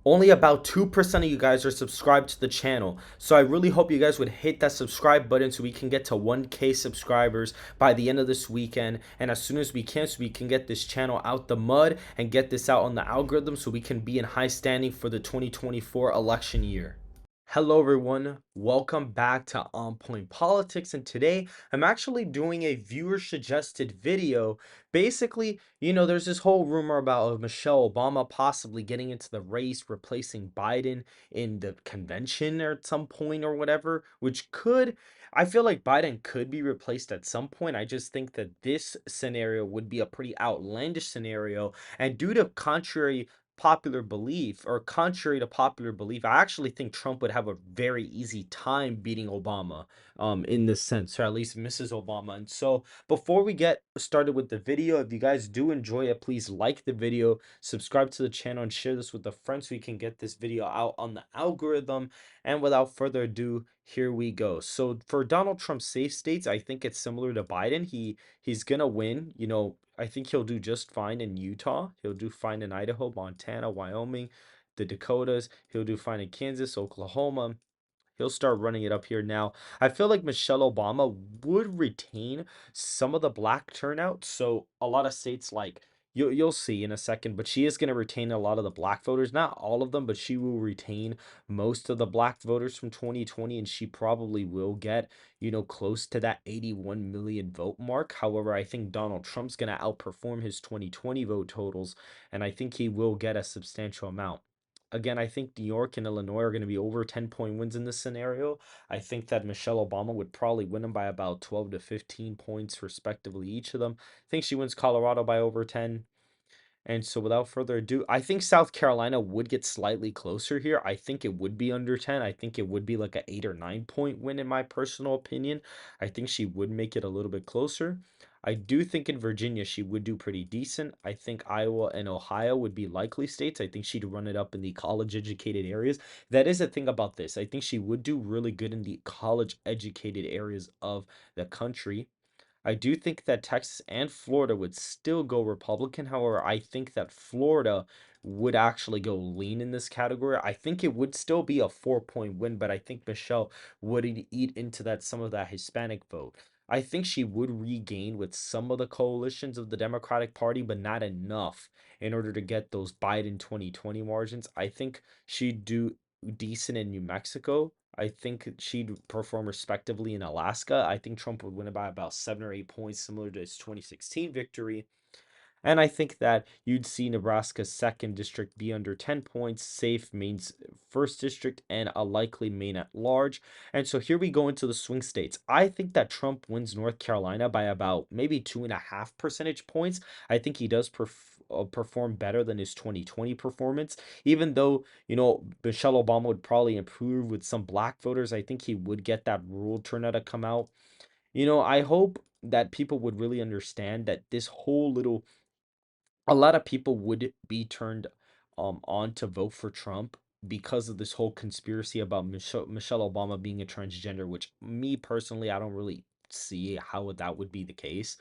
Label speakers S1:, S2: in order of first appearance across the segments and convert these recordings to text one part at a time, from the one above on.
S1: Only about 2% of you guys are subscribed to the channel. So I really hope you guys would hit that subscribe button so we can get to 1K subscribers by the end of this weekend. And as soon as we can, so we can get this channel out the mud and get this out on the algorithm so we can be in high standing for the 2024 election year. Hello everyone, welcome back to On Point Politics, and today I'm actually doing a viewer suggested video. Basically, there's this whole rumor about Michelle Obama possibly getting into the race, replacing Biden in the convention or at some point or whatever, I feel like Biden could be replaced at some point. I just think that this scenario would be a pretty outlandish scenario, and due to contrary to popular belief, I actually think Trump would have a very easy time beating Obama, in this sense, or at least Mrs. Obama. And so, before we get started with the video, if you guys do enjoy it, please like the video, subscribe to the channel, and share this with a friend so we can get this video out on the algorithm. And without further ado, here we go. So, for Donald Trump's safe states, I think it's similar to Biden. He's gonna win. I think he'll do just fine in Utah. He'll do fine in Idaho, Montana, Wyoming, the Dakotas. He'll do fine in Kansas, Oklahoma. He'll start running it up here now. I feel like Michelle Obama would retain some of the black turnout. So a lot of states like you'll see in a second, but she is going to retain a lot of the black voters. Not all of them, but she will retain most of the black voters from 2020, and she probably will get, close to that 81 million vote mark. However, I think Donald Trump's going to outperform his 2020 vote totals, and I think he will get a substantial amount. Again, I think New York and Illinois are going to be over 10-point wins in this scenario. I think that Michelle Obama would probably win them by about 12 to 15 points, respectively, each of them. I think she wins Colorado by over 10. And so, without further ado, I think South Carolina would get slightly closer here. I think it would be under 10. I think it would be like an 8 or 9 point win, in my personal opinion. I think she would make it a little bit closer. I do think in Virginia she would do pretty decent. I think Iowa and Ohio would be likely states. I think she'd run it up in the college educated areas. That is the thing about this. I think she would do really good in the college educated areas of the country. I do think that Texas and Florida would still go Republican. However, I think that Florida would actually go lean in this category. I think it would still be a 4 point win, but I think Michelle would eat into that some of that Hispanic vote. I think she would regain with some of the coalitions of the Democratic Party, but not enough in order to get those Biden 2020 margins. I think she'd do decent in New Mexico. I think she'd perform respectively in Alaska. I think Trump would win it by about 7 or 8 points, similar to his 2016 victory. And I think that you'd see Nebraska's second district be under 10 points, safe Maine's first district, and a likely Maine at large. And so here we go into the swing states. I think that Trump wins North Carolina by about maybe 2.5 percentage points. I think he does perform better than his 2020 performance, even though, Michelle Obama would probably improve with some black voters. I think he would get that rural turnout to come out. I hope that people would really understand that this whole little a lot of people would be turned on to vote for Trump because of this whole conspiracy about Michelle Obama being a transgender, which me personally, I don't really see how that would be the case.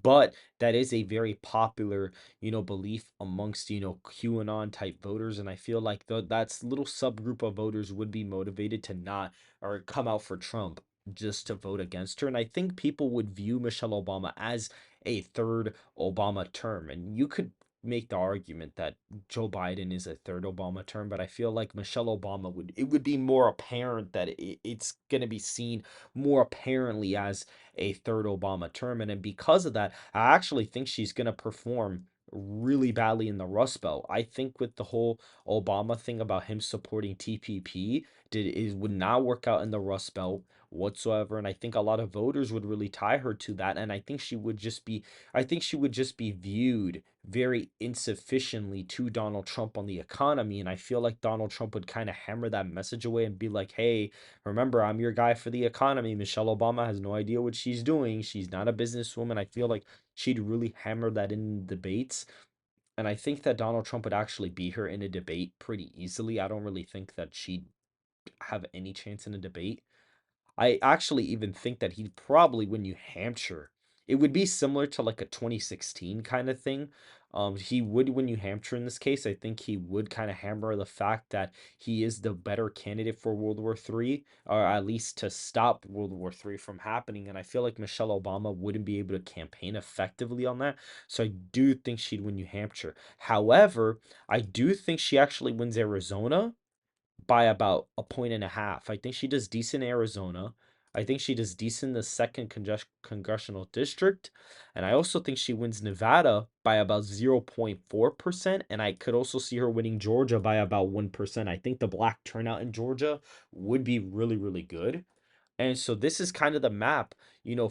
S1: But that is a very popular, belief amongst, QAnon type voters. And I feel like that's little subgroup of voters would be motivated to not or come out for Trump just to vote against her. And I think people would view Michelle Obama as a third Obama term. And you could make the argument that Joe Biden is a third Obama term, but I feel like Michelle Obama would be more apparent that it's going to be seen more apparently as a third Obama term. And then because of that, I actually think she's going to perform really badly in the Rust Belt. I think with the whole Obama thing about him supporting TPP, it would not work out in the Rust Belt whatsoever, and I think a lot of voters would really tie her to that, and I think she would just be viewed very insufficiently to Donald Trump on the economy. And I feel like Donald Trump would kind of hammer that message away and be like, hey, remember, I'm your guy for the economy. Michelle Obama has no idea what she's doing. She's not a businesswoman. I feel like she'd really hammer that in debates. And I think that Donald Trump would actually beat her in a debate pretty easily. I don't really think that she'd have any chance in a debate. I actually even think that he'd probably win New Hampshire. It would be similar to like a 2016 kind of thing. He would win New Hampshire in this case. I think he would kind of hammer the fact that he is the better candidate for World War III, or at least to stop World War III from happening. And I feel like Michelle Obama wouldn't be able to campaign effectively on that. So I do think she'd win New Hampshire. However, I do think she actually wins Arizona by about a point and a half. I think she does decent in Arizona. I think she does decent in the second congressional district. And I also think she wins Nevada by about 0.4%. And I could also see her winning Georgia by about 1%. I think the black turnout in Georgia would be really, really good. And so this is kind of the map,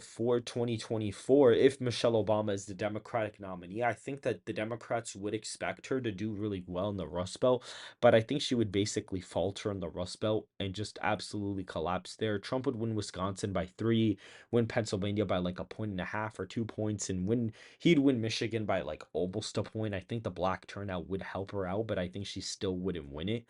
S1: for 2024. If Michelle Obama is the Democratic nominee, I think that the Democrats would expect her to do really well in the Rust Belt, but I think she would basically falter in the Rust Belt and just absolutely collapse there. Trump would win Wisconsin by 3, win Pennsylvania by like a point and a half or 2 points, and he'd win Michigan by like almost a point. I think the black turnout would help her out, but I think she still wouldn't win it.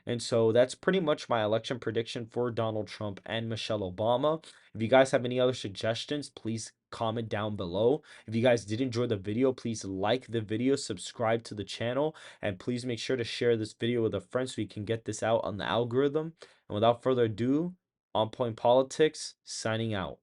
S1: And so that's pretty much my election prediction for Donald Trump and Michelle Obama. If you guys have any other suggestions, please comment down below. If you guys did enjoy the video, please like the video, subscribe to the channel, and please make sure to share this video with a friend so we can get this out on the algorithm. And without further ado, On Point Politics, signing out.